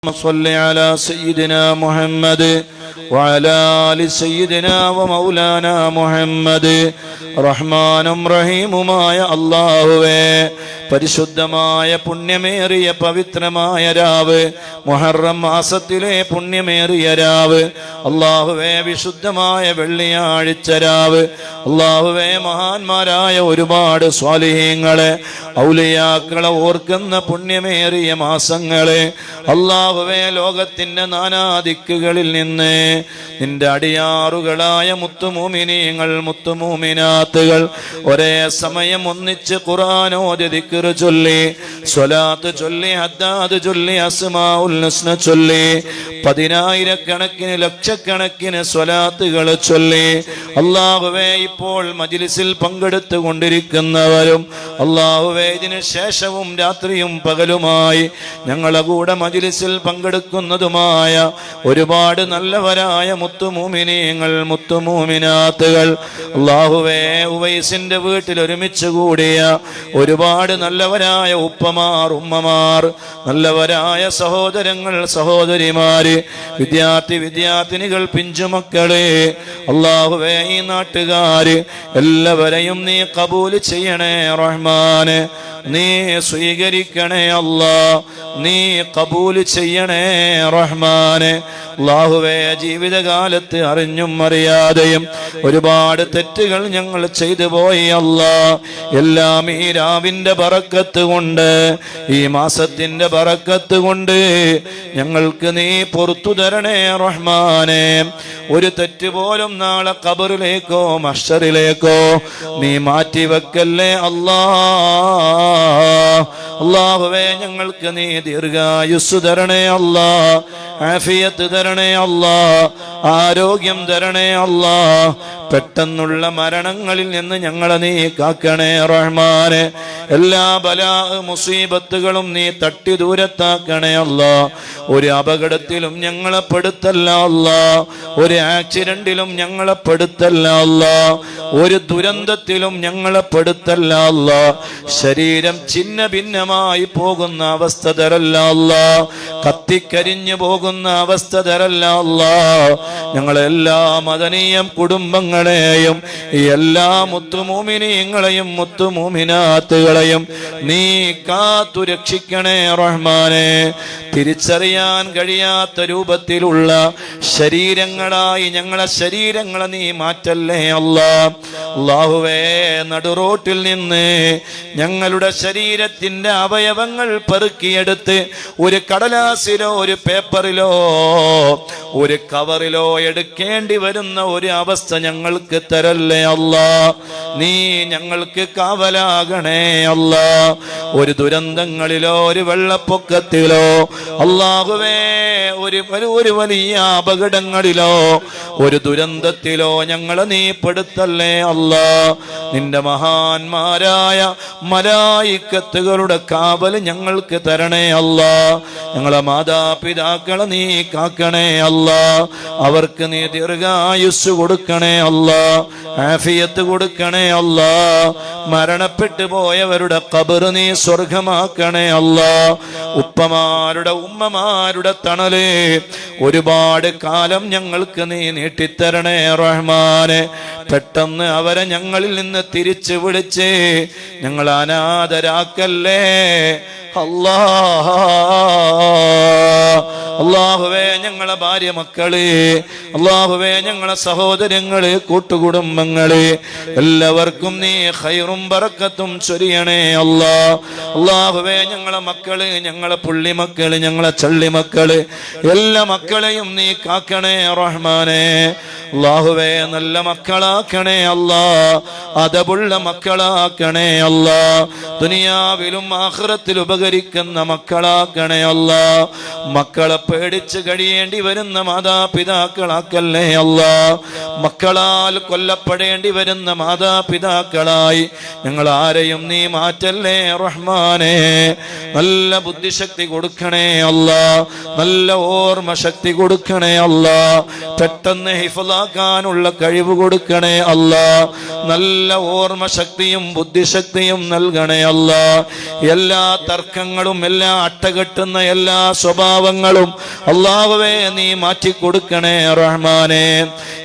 صل على سيدنا محمد وعلى آل سيدنا ومولانا محمد റഹ്മാനും റഹീമുമായ അല്ലാഹുവേ, പരിശുദ്ധമായ പുണ്യമേറിയ പവിത്രമായ രാവ്, മുഹറം മാസത്തിലെ പുണ്യമേറിയ രാവ് അല്ലാഹുവേ, വിശുദ്ധമായ വെള്ളിയാഴ്ച രാവ് അല്ലാഹുവേ, മഹാന്മാരായ ഒരുപാട് സ്വാലിഹീങ്ങളെ ഔലിയാക്കളെ ഓർക്കുന്ന പുണ്യമേറിയ മാസങ്ങളെ അല്ലാഹുവേ, ലോകത്തിന്റെ നാനാദിക്കുകളിൽ നിന്ന് നിന്റെ അടിയാറുകളായ മുത്തുമൂമിനീങ്ങൾ മുത്തുമൂമിനാത്തുകൾ ഒരേ സമയം ഒന്നിച്ച് ഖുർആൻ ഓതി ദിക്ർ ചൊല്ലി സ്വലാത്ത് ചൊല്ലി ഹദ്ദാദ് ചൊല്ലി അസ്മാഉൽ ഹുസ്ന ചൊല്ലി പതിനായിരക്കണക്കിന് ലക്ഷക്കണക്കിന് സ്വലാത്തുകൾ ചൊല്ലി അല്ലാഹുവേ, ഇപ്പോൾ മജ്ലിസിൽ പങ്കെടുത്തു കൊണ്ടിരിക്കുന്നവരും അല്ലാഹുവേ, ഇതിനു ശേഷവും രാത്രിയും പകലുമായി ഞങ്ങളെ കൂടെ മജ്ലിസിൽ പങ്കെടുക്കുന്നതുമായ ഒരുപാട് നല്ലവരായ മുത്തുമൂമിനീങ്ങൾ മുത്തുമൂമിനാത്തുകൾ അല്ലാഹുവേ, ഉവൈസിന്റെ വീട്ടിൽ ഒരുമിച്ച് കൂടിയ ഒരുപാട് നല്ലവരായ ഉപ്പമാർ ഉമ്മമാർ, നല്ലവരായ സഹോദരങ്ങൾ സഹോദരിമാര്, വിദ്യാർത്ഥിനികൾ പിഞ്ചുമക്കളെ അല്ലാഹുവേ, ഈ നാട്ടുകാര് എല്ലാവരെയും നീ കബൂൽ ചെയ്യണേ റഹ്മാനെ, നീ സ്വീകരിക്കണേ അല്ലാ, നീ കബൂൽ ചെയ്യണേ റഹ്മാനെ. അല്ലാഹുവേ, ജീവിതകാലത്ത് അറിഞ്ഞും അറിയാതെയും ഒരുപാട് തെറ്റുകൾ ഞങ്ങൾ ചെയ്തു പോയി അല്ലാ. എല്ലാം ഈ രാവിന്റെ ബറക്കത്ത് കൊണ്ട്, ഈ മാസത്തിന്റെ ബറക്കത്ത് കൊണ്ട് ഞങ്ങൾക്ക് നീ പുറത്തു തരണേ റഹ്മാനെ. ഒരു തെറ്റ് പോലും നാളെ ഖബറിലേക്കോ മഹ്ശറിലേക്കോ നീ മാറ്റിവെക്കല്ലേ അല്ലാ. അല്ലാഹുവേ, ഞങ്ങൾക്ക് നീ ദീർഘായുസ്സു തരണേ അല്ലാ, ആഫിയത്ത് തരണേ അല്ലാ, ആരോഗ്യം തരണേ അല്ലാ. പെട്ടെന്നുള്ള മരണങ്ങളിൽ നിന്ന് ഞങ്ങളെ നീ കാക്കണേ റഹ്മാനെ. എല്ലാ ബലാ മുസീബത്തുകളും നീ തട്ടി ദൂരത്താക്കണേ അല്ലാ. ഒരു അപകടത്തിലും ഞങ്ങളെ പെടുത്തല്ല അല്ലാ, ഒരു ആക്സിഡന്റിലും ഞങ്ങളെ പെടുത്തല്ല അല്ലാ, ഒരു ദുരന്തത്തിലും ഞങ്ങളെ പെടുത്തല്ല അല്ലാ. ശരീരം ഛിന്ന ഭിന്നമായി പോകുന്ന അവസ്ഥ തരല്ല അല്ലാ, കത്തിക്കരിഞ്ഞു പോകുന്ന അവസ്ഥ തരല്ല അല്ലാ. ഞങ്ങളെല്ലാ മദനീയം കുടുംബങ്ങളെയും എല്ലാ മുത്തുമൂമിനീങ്ങളെയും മുത്തുമൂമിനാത്തുകളെയും നീ കാത്തു രക്ഷിക്കണേ റഹ്മാനെ. തിരിച്ചറിയാൻ കഴിയാത്ത രൂപത്തിലുള്ള ശരീരങ്ങളായി ഞങ്ങളെ ശരീരങ്ങളെ നീ മാറ്റല്ലേ അല്ലാ. അല്ലാഹുവേ, നടുറോട്ടിൽ നിന്ന് ഞങ്ങളുടെ ശരീരത്തിന്റെ അവയവങ്ങൾ പെറുക്കിയെടുത്ത് ഒരു കടലാസിലോ ഒരു പേപ്പറിലോ ഒരു കവറിലോ എടുക്കേണ്ടി വരുന്ന ഒരു അവസ്ഥ ഞങ്ങൾക്ക് തരല്ലേ അല്ലാ. നീ ഞങ്ങൾക്ക് കാവലാകണേ അല്ലാ. ഒരു ദുരന്തങ്ങളിലോ ഒരു വെള്ളപ്പൊക്കത്തിലോ അല്ലാഹുവേ, ഒരു വലിയ അപകടങ്ങളിലോ ഒരു ദുരന്തത്തിലോ ഞങ്ങളെ നീ പെടുത്തല്ലേ അല്ലാ. നിന്റെ മഹാന്മാരായ മലായിക്കത്തുകളുടെ കാവൽ ഞങ്ങൾക്ക് തരണേ അല്ലാ. ഞങ്ങളെ മാതാപിതാക്കളെ നീ കാക്കണേ അല്ലാ. അവർക്ക് നീ ദീർഘായുസ് കൊടുക്കണേ അല്ലാ, ആഫിയത്ത് കൊടുക്കണേ അല്ലാ. മരണപ്പെട്ടു പോയവരുടെ ഖബർ നീ സ്വർഗമാക്കണേ അല്ലാ. ഉപ്പമാരുടെ ഉമ്മമാരുടെ തണല് ഒരുപാട് കാലം ഞങ്ങൾക്ക് നീ നീട്ടിത്തരണേ റഹ്മാനെ. പെട്ടെന്ന് അവരെ ഞങ്ങളിൽ നിന്ന് തിരിച്ചു വിളിച്ച് ഞങ്ങൾ അനാഥരാക്കല്ലേ അല്ലാ. അല്ലാഹുവേ, ഞങ്ങളെ ഭാര്യ മക്കള്, അല്ലാഹുവേ, ഞങ്ങളെ സഹോദരങ്ങള് കൂട്ടുകുടുംബങ്ങള് എല്ലാവർക്കും നീ ഖൈറും ബറക്കത്തും ചൊരിയണേ അല്ലാ. അല്ലാഹുവേ, ഞങ്ങളെ മക്കള്, ഞങ്ങളെ പുള്ളിമക്കള്, ഞങ്ങളെ ചള്ളിമക്കള് എല്ലാ മക്കളെയും നീ കാക്കണേ റഹ്മാനെ. അല്ലാഹുവേ, നല്ല മക്കളാക്കണേ അല്ലാ, അദബുള്ള മക്കളാക്കണേ അല്ലാ. ദുനിയാവിലും ആഖിറത്തിലും ഉപകരിക്കുന്ന മക്കളാക്കണേ അല്ലാ. മക്കളെ പേടിച്ച് കഴിയേണ്ടി വരുന്ന മാതാപിതാക്കളാക്കല്ലേ അല്ലാ. മക്കളാൽ കൊല്ലപ്പെടേണ്ടി വരുന്ന മാതാപിതാക്കളായി ഞങ്ങൾ ആരെയും നീ മാറ്റല്ലേ റഹ്മാനെ. നല്ല ബുദ്ധിശക്തി കൊടുക്കണേ അല്ലാ, നല്ല ഓർമ്മ ശക്തി കൊടുക്കണേ അല്ലാ. പെട്ടെന്ന് ഹിഫ്ളാ നടപ്പാക്കാനുള്ള കഴിവ് കൊടുക്കണേ അല്ലാ. നല്ല ഓർമ്മ ശക്തിയും ബുദ്ധിശക്തിയും നൽകണേ അല്ലാ. എല്ലാ തർക്കങ്ങളും എല്ലാ അട്ടകെട്ടുന്ന എല്ലാ സ്വഭാവങ്ങളും അല്ലാഹുവേ നീ മാറ്റിക്കൊടുക്കണേ റഹ്മാനെ.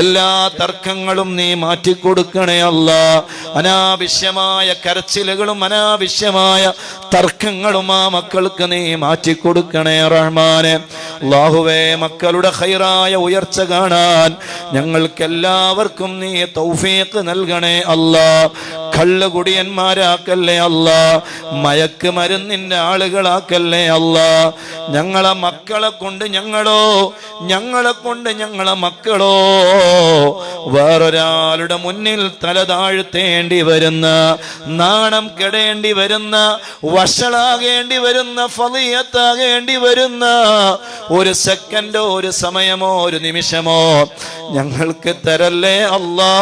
എല്ലാ തർക്കങ്ങളും നീ മാറ്റിക്കൊടുക്കണേ അല്ലാ. അനാവശ്യമായ കരച്ചിലുകളും അനാവശ്യമായ തർക്കങ്ങളും ആ മക്കൾക്ക് നീ മാറ്റിക്കൊടുക്കണേ റഹ്മാനെ. അല്ലാഹുവേ മക്കളുടെ ഖൈറായ ഉയർച്ച കാണാൻ ഞങ്ങൾക്കെല്ലാവർക്കും നീ തൗഫീഖ് നൽകണേ അല്ലാ. കള്ളുകുടിയന്മാരാക്കല്ലേ അല്ലാ. മയക്കുമരുന്നിന്റെ ആളുകളാക്കല്ലേ അല്ലാ. ഞങ്ങളെ മക്കളെ കൊണ്ട് ഞങ്ങളെ മക്കളോ വേറൊരാളുടെ മുന്നിൽ തല താഴ്ത്തേണ്ടി വരുന്ന, നാണം കെടേണ്ടി വരുന്ന, വഷളാകേണ്ടി വരുന്ന, ഫളിയത്താകേണ്ടി വരുന്ന ഒരു സെക്കൻഡോ ഒരു സമയമോ ഒരു നിമിഷമോ ഞങ്ങൾക്ക് തരല്ലേ അല്ലാ,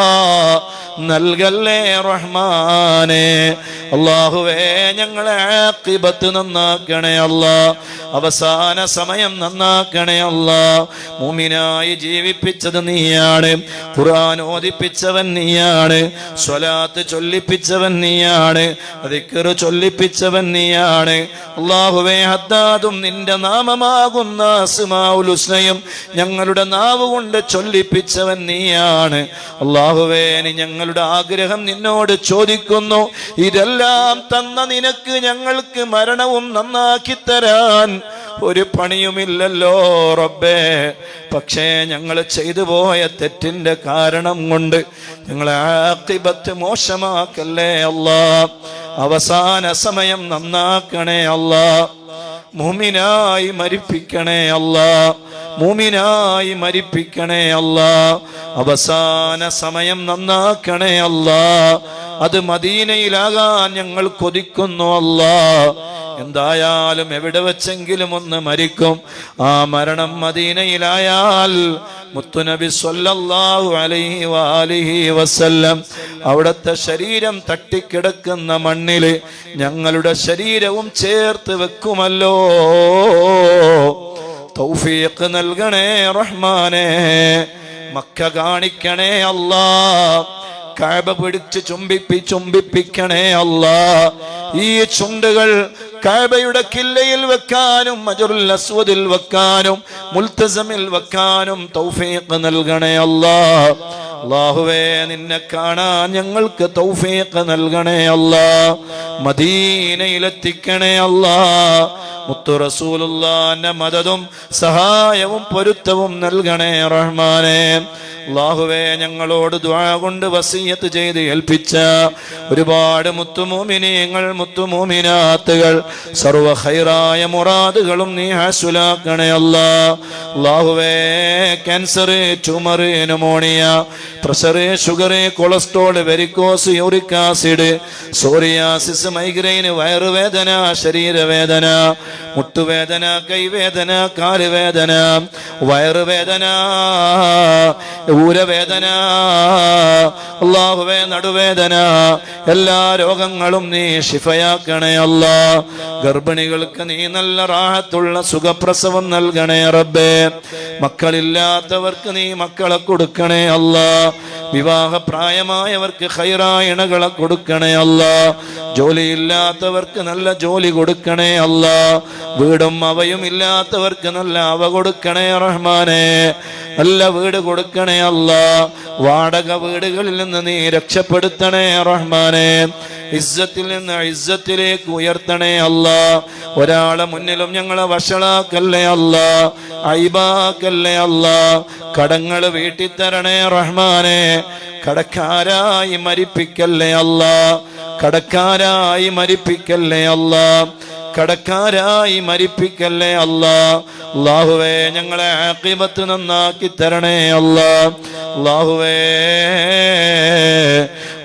നൽകല്ലേ റഹ്മാനെ. അല്ലാഹുവേ ഞങ്ങളെ ആഖിബത്ത് നന്നാക്കണേ അല്ലാ. അവസാന സമയം നന്നാക്കണേ അല്ലാ. മുഅ്മിനായി ജീവിപ്പിച്ചത് നീയാണ്. ഖുർആൻ ഓദിപ്പിച്ചവൻ നീയാണ്. സ്വലാത്ത് ചൊല്ലിപ്പിച്ചവൻ നീയാണ്. ദിക്ർ ചൊല്ലിപ്പിച്ചവൻ നീയാണ്. അല്ലാഹുവേ ഹദ്ദാദും നിന്റെ നാമമാകുന്ന അസ്മാഉൽ ഹുസ്നയും ഞങ്ങളുടെ നാവ് കൊണ്ട് ചൊല്ലിപ്പിച്ചവൻ നീയാണ്. അല്ലാഹുവേ നീ ഞങ്ങളുടെ ആഗ്രഹം നിന്നോട് ചോദിക്കുന്നു. ഇതെല്ലാം തന്ന നിനക്ക് ഞങ്ങൾക്ക് മരണവും നന്നാക്കി തരാൻ ഒരു പണിയുമില്ലല്ലോ റബ്ബേ. പക്ഷേ ഞങ്ങൾ ചെയ്തു പോയ തെറ്റിന്റെ കാരണം കൊണ്ട് ഞങ്ങളെ ആഖിബത്ത് മോശമാക്കല്ലേ അല്ലാ. അവസാന സമയം നന്നാക്കണേ അല്ലാ. മുഅ്മിനായി മരിപ്പിക്കണേ അല്ലാ. മുഅ്മിനായി മരിപ്പിക്കണേ അല്ലാ. അവസാന സമയം നന്നാക്കണേ അല്ലാ. അത് മദീനയിലാകാൻ ഞങ്ങൾ കൊതിക്കുന്നു അല്ലാ. എന്തായാലും എവിടെ വെച്ചെങ്കിലും ഒന്ന് മരിക്കും. ആ മരണം മദീനയിലായാൽ മുത്തുനബി സ്വല്ലല്ലാഹു അലൈഹി വആലിഹി വസല്ലം അവിടുത്തെ ശരീരം തട്ടിക്കിടക്കുന്ന മണ്ണില് ഞങ്ങളുടെ ശരീരവും ചേർത്ത് വെക്കുമല്ലോ. തൗഫീഖ് നൽകണേ റഹ്മാനെ. മക്ക കാണിക്കണേ അല്ലാ. കഅബ പിടിച്ച് ചുംബിപ്പിക്കണേ അല്ലാ. ഈ ചുണ്ടുകൾ കഅബയുടെ കില്ലയിൽ വെക്കാനും ഹജറുൽ അസ്വദിൽ വെക്കാനും മുൽതസമിൽ വെക്കാനും തൗഫീഖ് നൽകണേ അല്ലാ. അല്ലാഹുവേ നിന്നെ കാണാൻ ഞങ്ങൾക്ക് തൗഫീഖ് നൽകണേ അല്ലാ. മദീനയിലെത്തിക്കണേ അല്ലാ. മുത്തു റസൂലുള്ളാഹിന്റെ മദദും സഹായവും പൊരുത്തവും നൽകണേ റഹ്മാനെ. അല്ലാഹുവേ ഞങ്ങളോട് ദുആ കൊണ്ട് വസിയത്ത് ചെയ്ത് ഏൽപ്പിച്ച ഒരുപാട് മുത്തുമൂമിനീങ്ങൾ മുത്തുമൂമിനാത്തുകൾ സർവ ഖൈറായ മുറാദുകളും നീ ഹാസുലാക്കണേ അല്ലാ. അല്ലാഹുവേ cancer, tumour, pneumonia, pressure, sugar, cholesterol, varicose, uric acid, psoriasis, migraine, വയറുവേദന, ശരീരവേദന, മുട്ടുവേദന, കൈവേദന, കാലുവേദന, വയറുവേദന, ഊരവേദന, അല്ലാഹുവേ നടുവേദന, എല്ലാ രോഗങ്ങളും നീ ശിഫയാക്കണേ അല്ലാ. ഗർഭിണികൾക്ക് നീ നല്ല റാഹത്തുള്ള സുഖപ്രസവം നൽകണേ റബ്ബേ. മക്കളില്ലാത്തവർക്ക് നീ മക്കളെ കൊടുക്കണേ അല്ലാ. വിവാഹപ്രായമായവർക്ക് ഖൈറായ ഇണകളെ കൊടുക്കണേ അല്ലാ. ജോലിയില്ലാത്തവർക്ക് നല്ല ജോലി കൊടുക്കണേ അല്ലാ. വീടും അവയും ഇല്ലാത്തവർക്ക് നല്ല അവ കൊടുക്കണേ റഹ്മാനെ. നല്ല വീട് കൊടുക്കണേ അല്ലാ. വാടക വീടുകളിൽ നിന്ന് നീ രക്ഷപ്പെടുത്തണേ റഹ്മാനെ. ഇസ്സത്തിൽ നിന്ന് ഇസ്സത്തിലേക്ക് ഉയർത്തണേ അല്ലാ. ഒരാളെ മുന്നിലും ഞങ്ങളെ വഷളാക്കല്ലേ അല്ലാ, ഐബാക്കല്ലേ അല്ലാ. കടങ്ങൾ വീട്ടിത്തരണേ റഹ്മാനെ. കടക്കാരായി മരിപ്പിക്കല്ലേ അല്ലാ. കടക്കാരായി മരിപ്പിക്കല്ലേ അല്ലാ. കടക്കാരായി മരിപ്പിക്കല്ലേ അല്ലാ. അല്ലാഹുവേ ഞങ്ങളെ ആഖിബത്ത് നന്നാക്കി തരണേ അല്ലാ. അല്ലാഹുവേ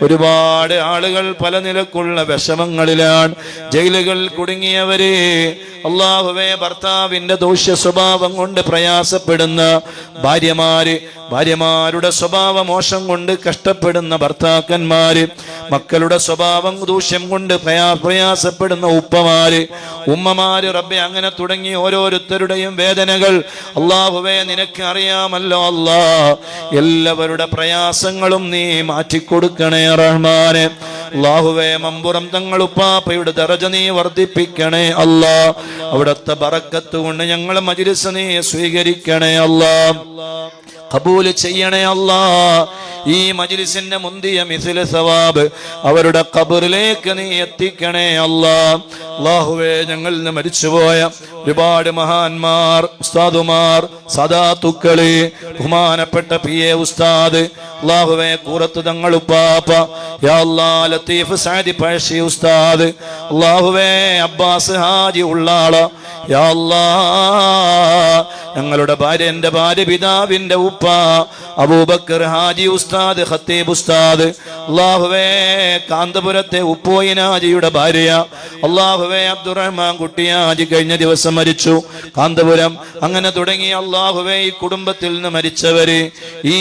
ഒരുപാട് ആളുകൾ പല നിലക്കുള്ള വിഷമങ്ങളിലാണ്, ജയിലുകളിൽ കുടുങ്ങിയവരെ. അല്ലാഹുവേ, ഭർത്താവിന്റെ ദൂഷ്യ സ്വഭാവം കൊണ്ട് പ്രയാസപ്പെടുന്ന ഭാര്യമാരുടെ സ്വഭാവ മോശം കൊണ്ട് കഷ്ടപ്പെടുന്ന ഭർത്താക്കന്മാര്, മക്കളുടെ സ്വഭാവം ദൂഷ്യം കൊണ്ട് പ്രയാസപ്പെടുന്ന ഉമ്മമാര്, റബ്ബേ, അങ്ങനെ തുടങ്ങി ഓരോരുത്തരുടെയും വേദനകൾ അല്ലാഹുവേ നിനക്ക് അറിയാമല്ലോ അല്ലാ. എല്ലാവരുടെ പ്രയാസങ്ങളും നീ മാറ്റിക്കൊടുക്കണേ റഹ്മാനെ. അല്ലാഹുവേ, മമ്പുറം തങ്ങൾ ഉപ്പാപ്പയുടെ ദറജ നീ വർദ്ധിപ്പിക്കണേ അല്ലാ. അവിടുത്തെ ബറക്കത്ത് കൊണ്ട് ഞങ്ങളെ മജ്‌ലിസ് നീ സ്വീകരിക്കണേ അല്ലാ, ഖബൂൽ ചെയ്യണേ അല്ലാ. ഈ മജ്‌ലിസിന്റെ മുന്തിയ മിസ്ല സവാബ് അവരുടെ ഖബറിലേക്ക് നീ എത്തിക്കണേ അല്ലാ. അല്ലാഹുവേ, ഞങ്ങളിൽ നിന്ന് മരിച്ചുപോയ ഒരുപാട് മഹാന്മാർ, ഉസ്താദുമാർ, സദാത്തുക്കളെ, ബഹുമാനപ്പെട്ട PA ഉസ്താദ്, അല്ലാഹുവേ, കൂറത്ത് തങ്ങൾ ഉപ്പാപ്പ, യാ അല്ലാഹ്, ലത്തീഫ് സഅദി പഴശ്ശി ഉസ്താദ്, അല്ലാഹുവേ, അബ്ബാസ് ഹാജി ഉള്ളാള, യാ അല്ലാഹ്, ഞങ്ങളുടെ എന്റെ ഭാര്യ പിതാവിന്റെ ഉപ്പ അബൂബക്കർ ഹാജി ഉസ്താദ്, ഖത്തീബ് ഉസ്താദ്, അല്ലാഹുവേ, കാന്തപുരത്തെ ഉപ്പോയിനാജിയുടെ ഭാര്യ, അല്ലാഹുവേ, അബ്ദുറഹ്മാൻ കുട്ടിയാജി കഴിഞ്ഞ ദിവസം മരിച്ചു, കാന്തപുരം. അങ്ങനെ തുടങ്ങി അല്ലാഹുവേ, ഈ കുടുംബത്തിൽ നിന്ന് മരിച്ചവര്, ഈ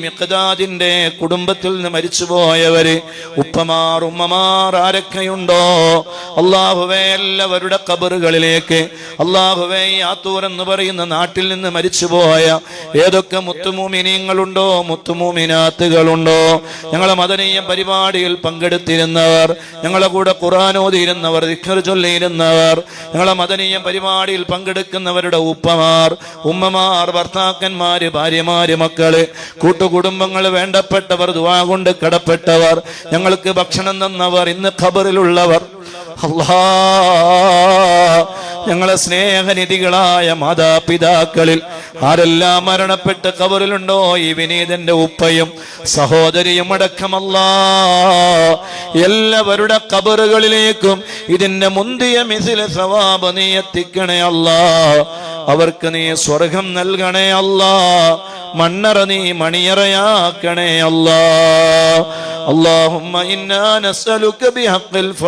മിഖ്ദാദിന്റെ കുടുംബത്തിൽ നിന്ന് മരിച്ചുപോയവര്, ഉപ്പമാർ, ഉമ്മമാർ ആരൊക്കെയുണ്ടോ അല്ലാഹുവേ, എല്ലാവരുടെ ഖബറുകളിലേക്ക് അല്ലാഹുവേ, ഈ ആത്തൂർ എന്ന് പറയുന്ന നാട്ടിൽ നിന്ന് മരിച്ചുപോയ ഏതൊക്കെ മുത്തുമൂമിനീങ്ങളുണ്ടോ, മുത്തുമൂമിനാത്തുകളുണ്ടോ, ഞങ്ങളെ മദനീയ പരിപാടിയിൽ പങ്കെടുത്തിരുന്നവർ, ഞങ്ങളെ കൂടെ ഖുർആൻ ഓതിയിരുന്നവർ, ദിക്ർ ചൊല്ലിയിരുന്നവർ, ഞങ്ങളെ മദനീയ പരിപാടിയിൽ പങ്കെടുക്കുന്നവരുടെ ഉപ്പമാർ, ഉമ്മമാർ, ഭർത്താക്കന്മാര്, ഭാര്യമാര്, മക്കള്, കൂട്ടുകുടുംബങ്ങൾ, വേണ്ടപ്പെട്ടവർ, ദുആ കൊണ്ട് കടപ്പെട്ടവർ, ഞങ്ങൾക്ക് ഭക്ഷണം തന്നവർ, ഇന്ന് ഖബറിലുള്ളവർ, അല്ലാ, ഞങ്ങളെ സ്നേഹനിധികളായ മാതാപിതാക്കളിൽ ആരെല്ലാം മരണപ്പെട്ട് ഖബറിലുണ്ടോ, ഈ വിനീതന്റെ ഉപ്പയും സഹോദരിയും അടക്കമല്ലാ, എല്ലാവരുടെ ഖബറുകളിലേക്കും ഇതിന്റെ മുന്തിയ മിസ്ല സവാബ് നീ എത്തിക്കണേ അല്ലാ. അവർക്ക് നീ സ്വർഗം നൽകണേ അല്ലാ, മണ്ണറ നീ മണിയറയാക്കണേ അല്ലാ. അല്ലാഹുമ്മ ഇന്നാ നസ്അലുക ബിഹഖിൽ